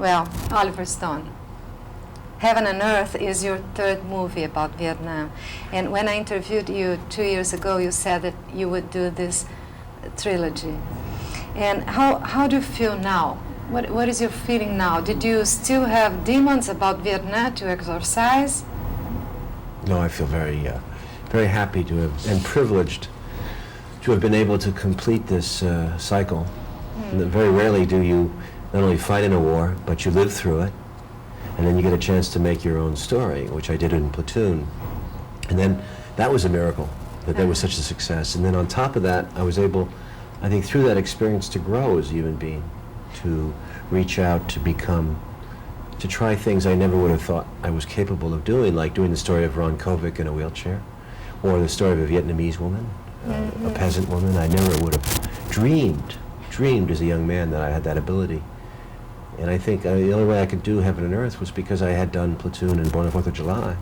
Well, Oliver Stone. Heaven and Earth is your third movie about Vietnam. And when I interviewed you 2 years ago, you said that you would do this trilogy. And how do you feel now? What is your feeling now? Did you still have demons about Vietnam to exorcise? No, I feel very, very happy to have, and privileged to have been able to complete this cycle. And very rarely do you not only fight in a war, but you live through it, and then you get a chance to make your own story, which I did in Platoon. And then that was a miracle, that there was such a success. And then on top of that, I was able, I think through that experience, to grow as a human being, to reach out, to become, to try things I never would have thought I was capable of doing, like doing the story of Ron Kovic in a wheelchair, or the story of a Vietnamese woman, a peasant woman. I never would have dreamed as a young man that I had that ability. And I think the only way I could do Heaven and Earth was because I had done Platoon and Born on 4th of July.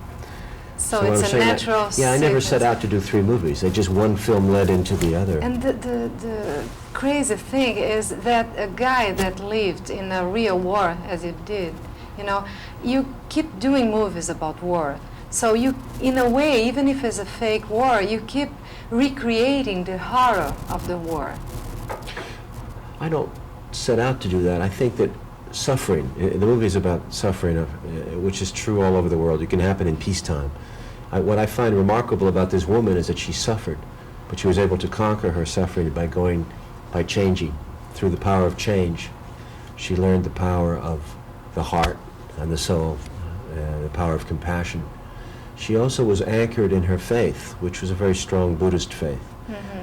So it's a natural yeah, I never set out to do 3 movies. They just one film led into the other. And the crazy thing is that a guy that lived in a real war, as you did, you know, you keep doing movies about war. So you, in a way, even if it's a fake war, you keep recreating the horror of the war. I don't set out to do that. I think that suffering, the movie is about suffering, which is true all over the world. It can happen in peacetime. What I find remarkable about this woman is that she suffered, but she was able to conquer her suffering by changing. Through the power of change, she learned the power of the heart and the soul, the power of compassion. She also was anchored in her faith, which was a very strong Buddhist faith.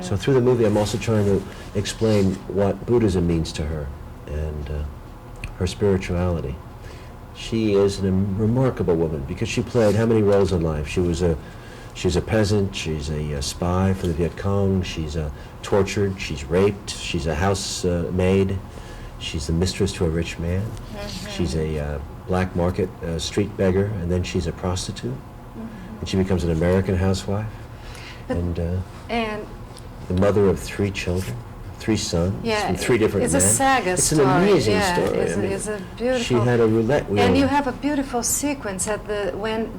So through the movie, I'm also trying to explain what Buddhism means to her and her spirituality. She is a remarkable woman because she played how many roles in life? She's a peasant, she's a spy for the Viet Cong, she's tortured, she's raped, she's a housemaid, she's the mistress to a rich man, she's a black market street beggar, and then she's a prostitute, and she becomes an American housewife, and the mother of 3 children. 3 sons from 3 different men. It's a saga it's story. It's an amazing yeah, story. It's a beautiful. She had a roulette wheel. And you have a beautiful sequence at when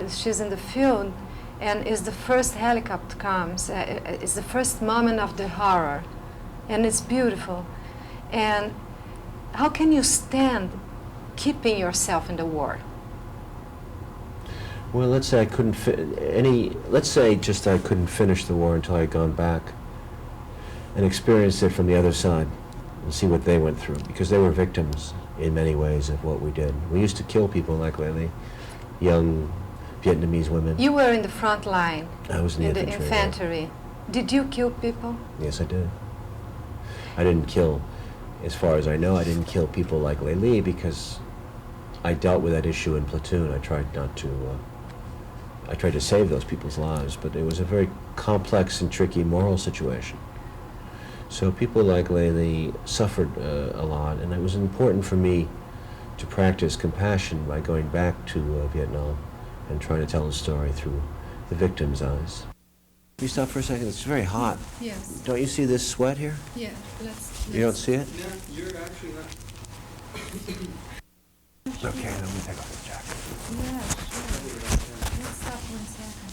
she's in the field, and is the first helicopter comes. It's the first moment of the horror, and it's beautiful. And how can you stand keeping yourself in the war? Well, let's say I couldn't I couldn't finish the war until I had gone back and experienced it from the other side and see what they went through, because they were victims in many ways of what we did. We used to kill people like Lily, young Vietnamese women. You were in the front line. I was in the infantry. Right? Did you kill people? Yes, I did. I didn't kill, as far as I know, I didn't kill people like Lily because I dealt with that issue in Platoon. I tried not to, I tried to save those people's lives, but it was a very complex and tricky moral situation. So people like Lily suffered a lot, and it was important for me to practice compassion by going back to Vietnam and trying to tell a story through the victim's eyes. Can you stop for a second? It's very hot. Yes. Don't you see this sweat here? Yeah. You don't see it? Yeah, you're actually not. Okay, let me take off the jacket. Yeah, sure. Let's stop 1 second.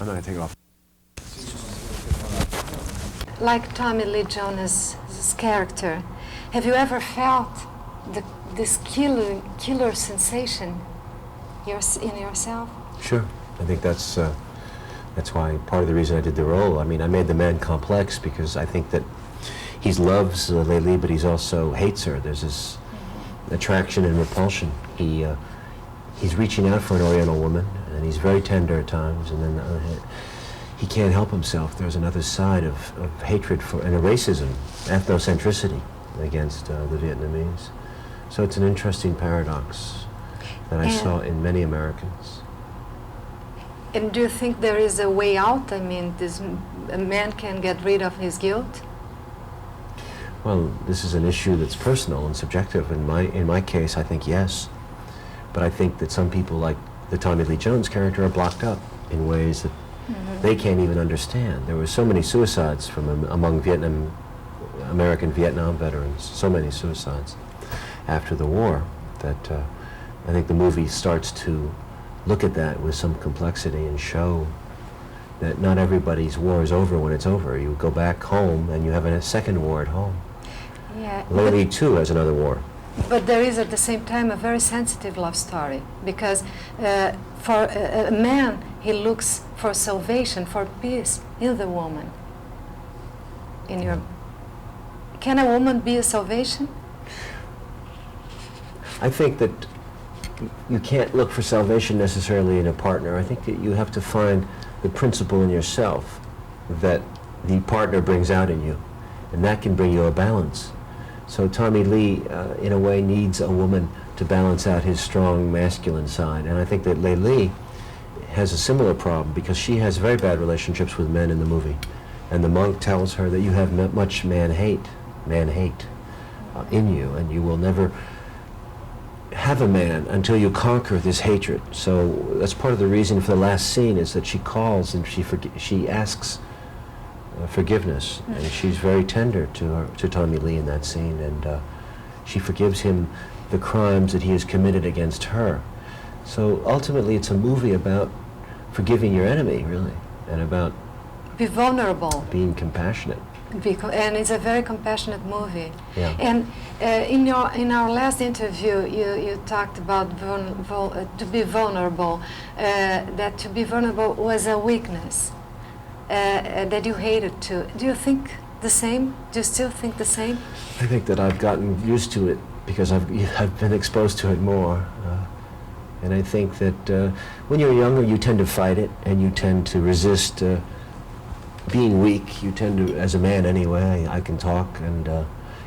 I'm not going to take it off. Like Tommy Lee Jones' character, have you ever felt this killer sensation in yourself? Sure. I think that's why part of the reason I did the role. I mean, I made the man complex because I think that he loves Lely, but he also hates her. There's this attraction and repulsion. He's reaching out for an Oriental woman, and he's very tender at times, and then he can't help himself. There's another side of hatred for and a racism, ethnocentricity against the Vietnamese. So it's an interesting paradox that I saw in many Americans. And do you think there is a way out? I mean, a man can get rid of his guilt? Well, this is an issue that's personal and subjective. In my case, I think yes. But I think that some people, like the Tommy Lee Jones character, are blocked up in ways that they can't even understand. There were so many suicides among American Vietnam veterans, so many suicides. after the war, that I think the movie starts to look at that with some complexity and show that not everybody's war is over when it's over. You go back home and you have a second war at home. Yeah. Lily too has another war. But there is at the same time a very sensitive love story, because for a man, he looks for salvation, for peace in the woman. Can a woman be a salvation? I think that you can't look for salvation necessarily in a partner. I think that you have to find the principle in yourself that the partner brings out in you, and that can bring you a balance. So Tommy Lee, in a way, needs a woman to balance out his strong masculine side. And I think that Lee has a similar problem, because she has very bad relationships with men in the movie. And the monk tells her that you have much man hate in you, and you will never have a man until you conquer this hatred. So that's part of the reason for the last scene, is that she calls and she asks forgiveness, and she's very tender to Tommy Lee in that scene, and she forgives him the crimes that he has committed against her. So ultimately it's a movie about forgiving your enemy, really, and about be vulnerable, being compassionate. And it's a very compassionate movie. Yeah. And in our last interview, you talked about to be vulnerable, that to be vulnerable was a weakness, that you hated to. Do you think the same? Do you still think the same? I think that I've gotten used to it because I've been exposed to it more. And I think that when you're younger, you tend to fight it, and you tend to resist being weak. You tend to, as a man anyway, I can talk, and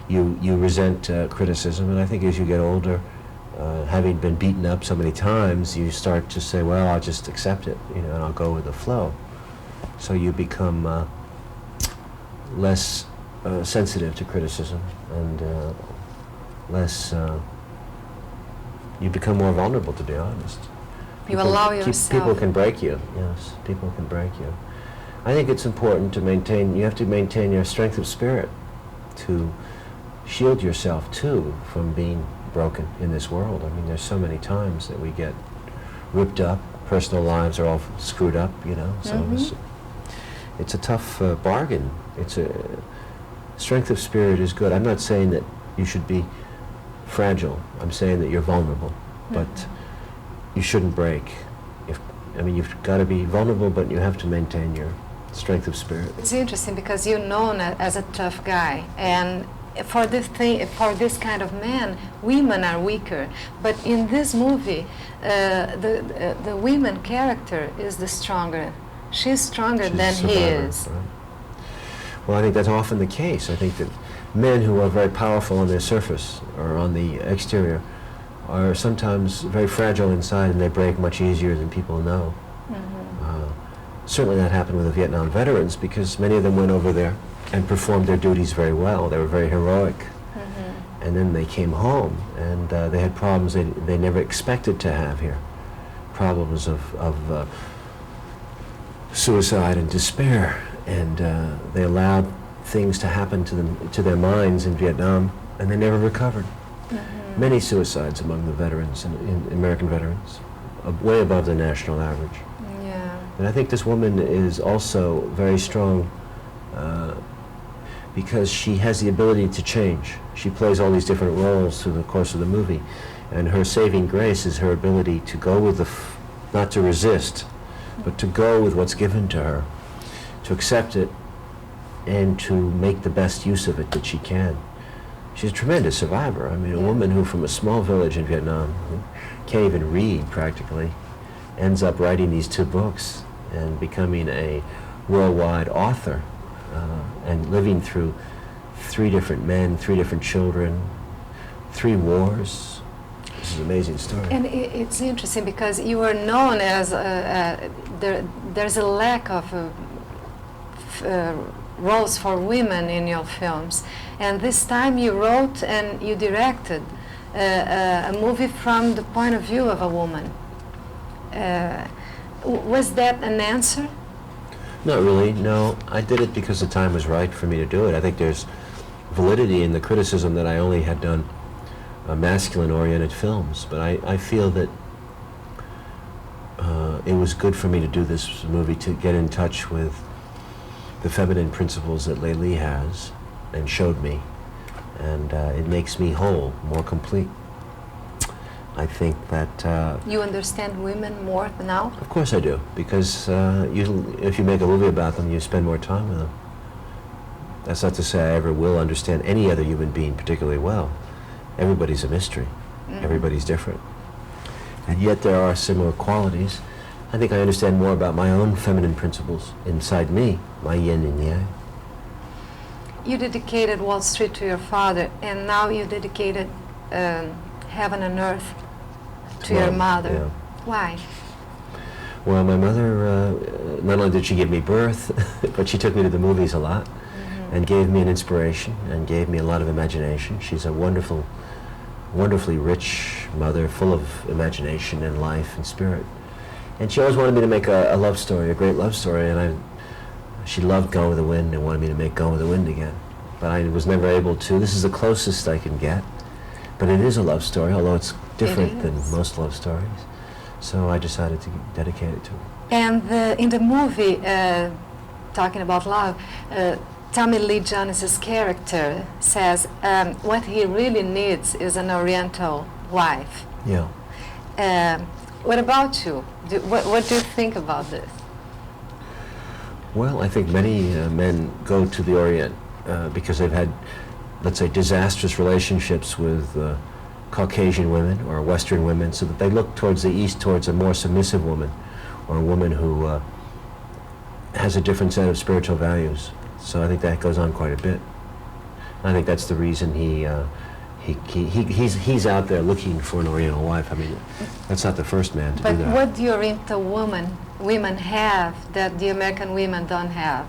you resent criticism. And I think as you get older, having been beaten up so many times, you start to say, well, I'll just accept it, and I'll go with the flow. So you become less sensitive to criticism, and you become more vulnerable, to be honest. You allow yourself. People can break you, yes, people can break you. I think it's important to maintain, you have to maintain your strength of spirit to shield yourself too from being broken in this world. I mean, there's so many times that we get ripped up, personal lives are all screwed up, so it's a tough bargain. Strength of spirit is good. I'm not saying that you should be fragile. I'm saying that you're vulnerable, but you shouldn't break. You've got to be vulnerable, but you have to maintain your strength of spirit. It's interesting because you're known as a tough guy, and for this kind of man, women are weaker. But in this movie, the women character is the stronger. She's stronger than he is. Right? Well, I think that's often the case. I think that men who are very powerful on their surface or on the exterior are sometimes very fragile inside, and they break much easier than people know. Certainly that happened with the Vietnam veterans, because many of them went over there and performed their duties very well. They were very heroic. And then they came home, and they had problems they never expected to have here. Problems of suicide and despair. And they allowed things to happen to their minds in Vietnam, and they never recovered. Many suicides among the veterans, in American veterans, way above the national average. And I think this woman is also very strong because she has the ability to change. She plays all these different roles through the course of the movie, and her saving grace is her ability to go with not to resist, but to go with what's given to her, to accept it, and to make the best use of it that she can. She's a tremendous survivor. I mean, a woman who from a small village in Vietnam, who can't even read practically, ends up writing these 2 books and becoming a worldwide author, and living through 3 different men, 3 different children, 3 wars. This is an amazing story. And it's interesting because you are known as there's a lack of roles for women in your films, and this time you wrote and you directed a movie from the point of view of a woman. Was that an answer? Not really, no. I did it because the time was right for me to do it. I think there's validity in the criticism that I only had done masculine-oriented films. But I feel that it was good for me to do this movie to get in touch with the feminine principles that Lei Lee has and showed me, and it makes me whole, more complete. I think that... you understand women more now? Of course I do, because if you make a movie about them, you spend more time with them. That's not to say I ever will understand any other human being particularly well. Everybody's a mystery. Everybody's different. And yet there are similar qualities. I think I understand more about my own feminine principles inside me, my yin and yang. You dedicated Wall Street to your father, and now you dedicated Heaven and Earth to your mother. Yeah. Why? Well, my mother, not only did she give me birth, but she took me to the movies a lot and gave me an inspiration and gave me a lot of imagination. She's a wonderfully rich mother, full of imagination and life and spirit. And she always wanted me to make a love story, a great love story, and she loved Gone with the Wind and wanted me to make Gone with the Wind again. But I was never able to. This is the closest I can get. But it is a love story, although it's different than most love stories. So I decided to dedicate it to her. And in the movie, talking about love, Tommy Lee Jones's character says what he really needs is an Oriental wife. Yeah. What about you? What do you think about this? Well, I think many men go to the Orient because they've had, let's say, disastrous relationships with Caucasian women or Western women, so that they look towards the East, towards a more submissive woman, or a woman who has a different set of spiritual values. So I think that goes on quite a bit. I think that's the reason he's out there looking for an Oriental wife. I mean, that's not the first man to do that. But what do Oriental women have that the American women don't have?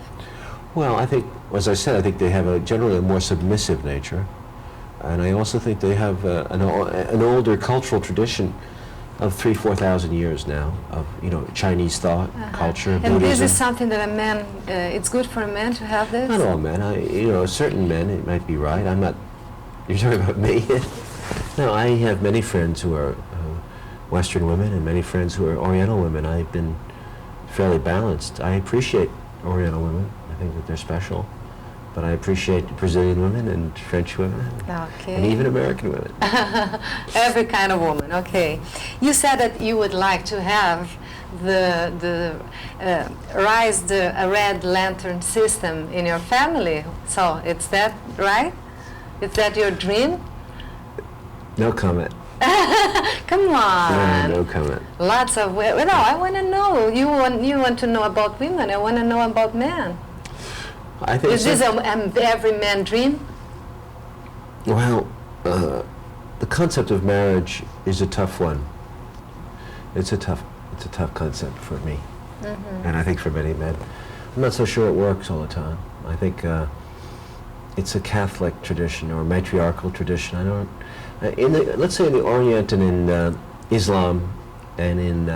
Well, I think, as I said, I think they have generally a more submissive nature. And I also think they have an older cultural tradition of 3,000–4,000 years now of, Chinese thought, culture, and Buddhism. This is something that a man, it's good for a man to have this? Not all men. Certain men, it might be right. I'm not, you're talking about me? No, I have many friends who are Western women and many friends who are Oriental women. I've been fairly balanced. I appreciate Oriental women. I think that they're special. But I appreciate Brazilian women and French women, and even American women. Every kind of woman, okay. You said that you would like to have the Red Lantern system in your family. So, it's that right? Is that your dream? No comment. Come on. No comment. Lots of women. No, I want to know. You want to know about women. I want to know about men. I think is this every man's dream? Well, the concept of marriage is a tough one. It's a tough concept for me, and I think for many men. I'm not so sure it works all the time. I think it's a Catholic tradition or matriarchal tradition. I don't. Let's say in the Orient and in Islam and in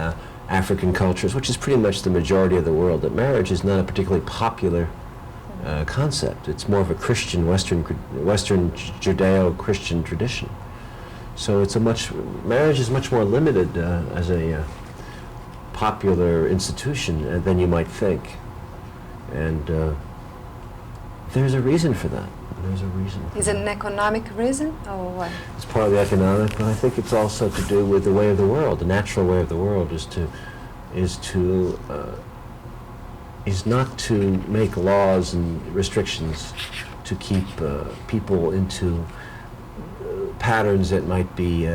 African cultures, which is pretty much the majority of the world, that marriage is not a particularly popular concept. It's more of a Christian, Western Judeo-Christian tradition. So marriage is much more limited as a popular institution than you might think. And there's a reason for that. There's a reason. Is it an economic reason or what? It's partly economic, but I think it's also to do with the way of the world. The natural way of the world is not to make laws and restrictions to keep people into patterns that might be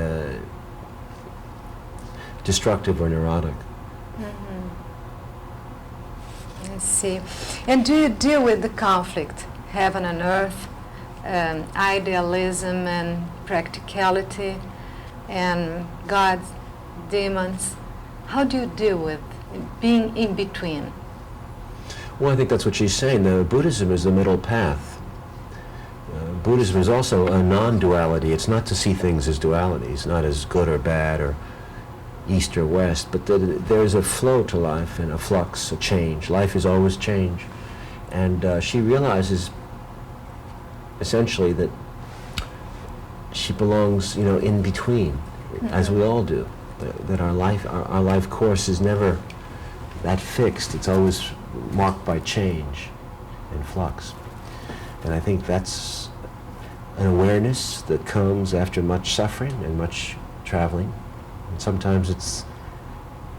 destructive or neurotic. I see. And do you deal with the conflict, heaven and earth, idealism and practicality, and gods, demons? How do you deal with being in between? Well, I think that's what she's saying. Buddhism is the middle path. Buddhism is also a non-duality. It's not to see things as dualities, not as good or bad or east or west, but there's a flow to life and a flux, a change. Life is always change. And she realizes essentially that she belongs, you know, in between, as we all do. That our life course is never that fixed. It's always marked by change and flux. And I think that's an awareness that comes after much suffering and much traveling. And sometimes it's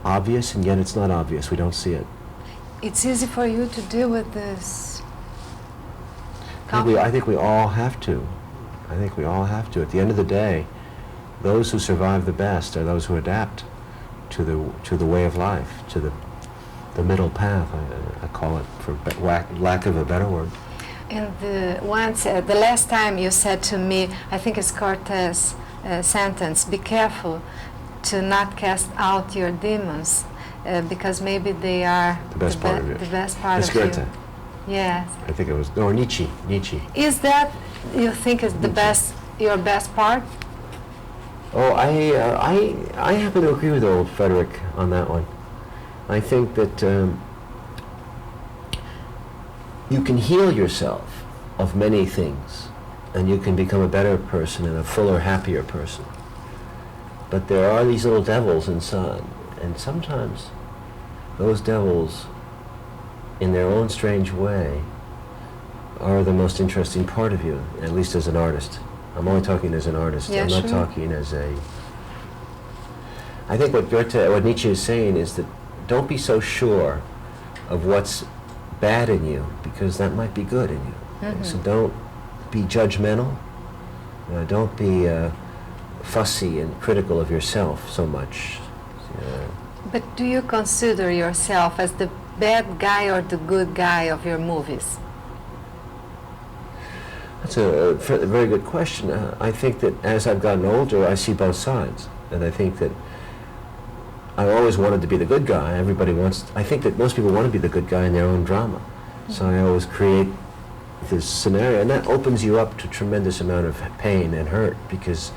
obvious, and yet it's not obvious. We don't see it. It's easy for you to deal with this. I think we all have to. I think we all have to. At the end of the day, those who survive the best are those who adapt to the way of life, to the middle path. I call it, for lack of a better word. And the last time you said to me, I think it's Cortes' sentence, be careful to not cast out your demons, because maybe they are the best part of you. The best part of Goethe. you. Yes. I think it was, or Nietzsche. Is that, you think, is the best, your best part? Oh, I happen to agree with old Frederick on that one. I think that you can heal yourself of many things, and you can become a better person and a fuller, happier person. But there are these little devils inside, and sometimes those devils, in their own strange way, are the most interesting part of you, at least as an artist. I'm only talking as an artist. Yeah, I'm not talking as a... I think what Nietzsche is saying is that don't be so sure of what's bad in you, because that might be good in you. Mm-hmm. So don't be judgmental. Don't be fussy and critical of yourself so much. But do you consider yourself as the bad guy or the good guy of your movies? That's a very good question. I think that as I've gotten older, I see both sides. And I think that I always wanted to be the good guy. I think that most people want to be the good guy in their own drama. Mm-hmm. So I always create this scenario, and that opens you up to tremendous amount of pain and hurt, because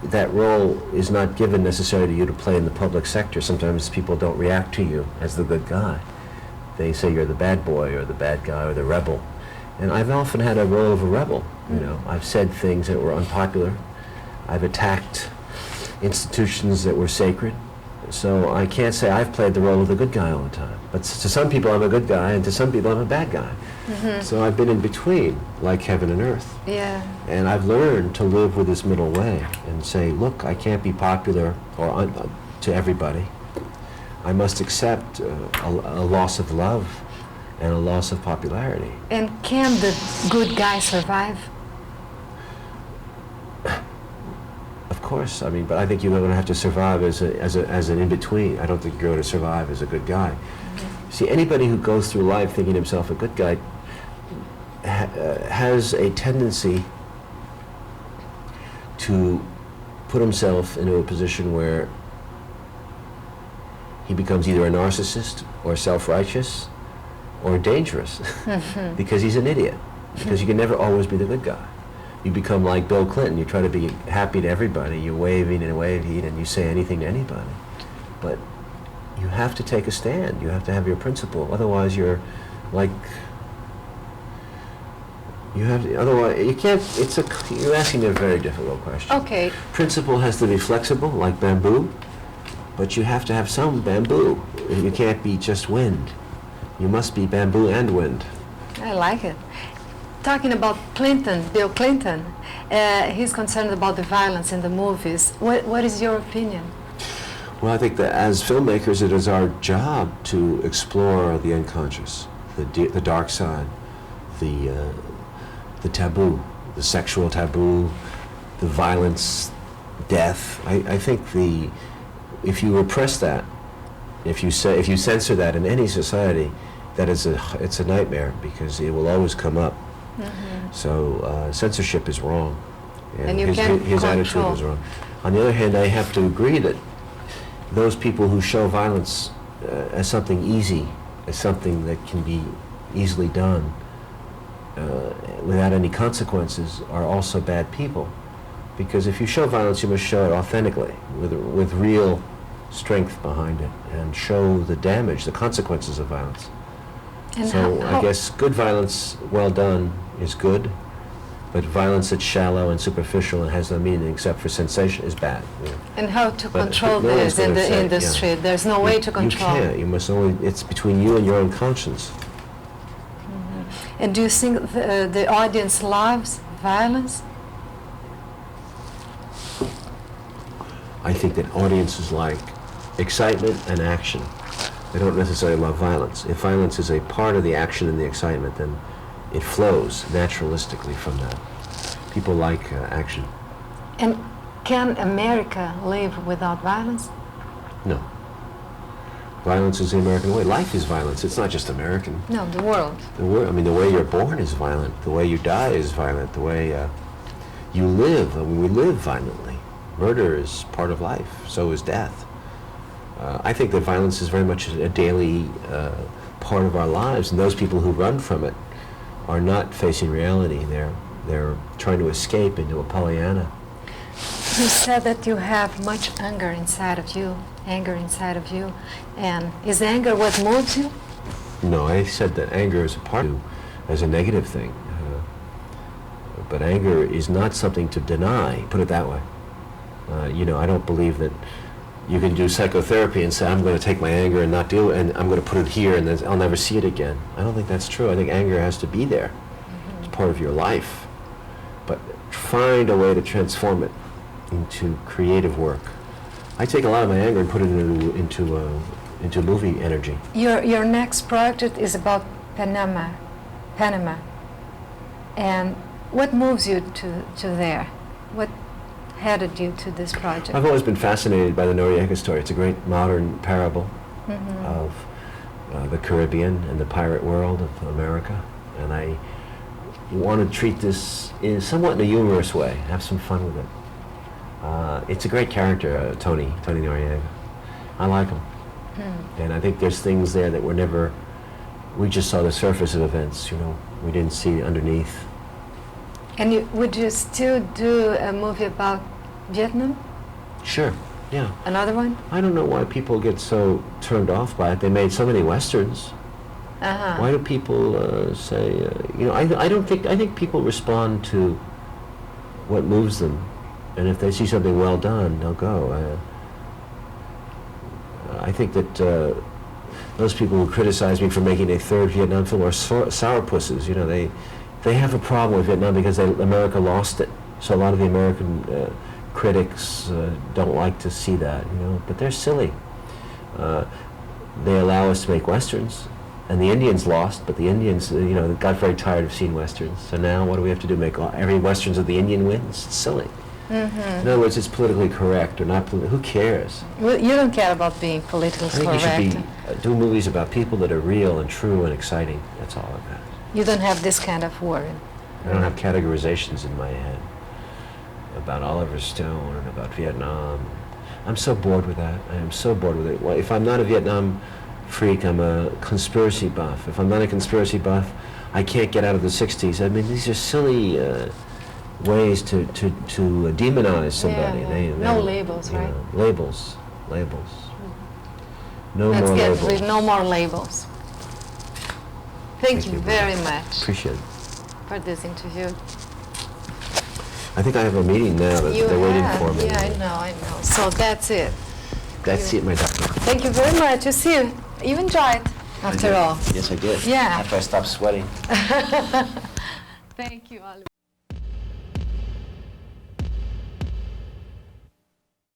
that role is not given necessarily to you to play in the public sector. Sometimes people don't react to you as the good guy. They say you're the bad boy or the bad guy or the rebel. And I've often had a role of a rebel. You know, I've said things that were unpopular. I've attacked institutions that were sacred. So I can't say I've played the role of the good guy all the time. But to some people I'm a good guy, and to some people I'm a bad guy. Mm-hmm. So I've been in between, like heaven and earth. Yeah. And I've learned to live with this middle way and say, look, I can't be popular or to everybody. I must accept a loss of love and a loss of popularity. And can the good guy survive? Of course, I mean, but I think you're going to have to survive as an in-between. I don't think you're going to survive as a good guy. Mm-hmm. See, anybody who goes through life thinking himself a good guy has a tendency to put himself into a position where he becomes either a narcissist or self-righteous or dangerous. Mm-hmm. Because he's an idiot. Because you can never always be the good guy. You become like Bill Clinton. You try to be happy to everybody. You're waving and waving, and you say anything to anybody. But you have to take a stand. You have to have your principle. Otherwise, you're like... You have to, otherwise, you can't... You're asking me a very difficult question. Okay. Principle has to be flexible, like bamboo, but you have to have some bamboo. You can't be just wind. You must be bamboo and wind. I like it. Talking about Clinton, Bill Clinton, he's concerned about the violence in the movies. What is your opinion? Well, I think that as filmmakers, it is our job to explore the unconscious, the dark side, the taboo, the sexual taboo, the violence, death. I think if you repress that, if you censor that in any society, it's a nightmare, because it will always come up. Mm-hmm. So censorship is wrong, and his attitude is wrong. On the other hand, I have to agree that those people who show violence as something easy, as something that can be easily done without any consequences, are also bad people. Because if you show violence, you must show it authentically, with real strength behind it, and show the damage, the consequences of violence. And so I guess good violence, well done, is good, But violence that's shallow and superficial and has no meaning except for sensation is bad. Yeah. And how to But control no one's this in gonna the say, industry? yeah. There's no way to control. You can't. You must only, it's between you and your own conscience. And do you think the audience loves violence? I think that audiences like excitement and action. They don't necessarily love violence. If violence is a part of the action and the excitement, then it flows naturalistically from that. People like action. And can America live without violence? No. Violence is the American way. Life is violence. It's not just American. No, the world. I mean, the way you're born is violent. The way you die is violent. The way you live, I mean, we live violently. Murder is part of life. So is death. I think that violence is very much a daily part of our lives, and those people who run from it are not facing reality. They're trying to escape into a Pollyanna. You said that you have much anger inside of you, and is anger what moves you? No, I said that anger is a part of you as a negative thing. But anger is not something to deny, put it that way. You know, I don't believe that you can do psychotherapy and say, I'm going to take my anger and not deal with it, and I'm going to put it here and then I'll never see it again. I don't think that's true. I think anger has to be there. It's part of your life. But find a way to transform it into creative work. I take a lot of my anger and put it into movie energy. Your next project is about Panama. And what moves you to there? What headed you to this project? I've always been fascinated by the Noriega story. It's a great modern parable of the Caribbean and the pirate world of America. And I want to treat this somewhat in a humorous way, have some fun with it. It's a great character, Tony Noriega. I like him. And I think there's things there that we just saw the surface of events, you know. We didn't see underneath. And would you still do a movie about Vietnam? Sure, yeah. Another one? I don't know why people get so turned off by it. They made so many Westerns. Why do people say, you know, I think people respond to what moves them. And if they see something well done, they'll go. I think that those people who criticize me for making a third Vietnam film are sourpusses. You know, they have a problem with Vietnam because America lost it. So a lot of the American critics don't like to see that, you know, but they're silly. They allow us to make Westerns, and the Indians lost, but the Indians, you know, got very tired of seeing Westerns. So now what do we have to do, make every Westerns of the Indian wins? It's silly. In other words, it's politically correct or not. Who cares? Well, you don't care about being politically correct. I think you should do movies about people that are real and true and exciting. That's all I've got. You don't have this kind of worry. I don't have categorizations in my head about Oliver Stone and about Vietnam. I'm so bored with that. I am so bored with it. Well, if I'm not a Vietnam freak, I'm a conspiracy buff. If I'm not a conspiracy buff, I can't get out of the 60s. I mean, these are silly ways to demonize somebody. Yeah. No labels, right? Labels. No Let's more get labels. rid, no more labels. Thank you very much Appreciate it. for this interview. I think I have a meeting now that they're waiting for me. Yeah, I know. So that's it. That's it, my doctor. Thank you very much. You see, you enjoyed after all. Yes, I did. Yeah. After I stopped sweating. Thank you, Oliver.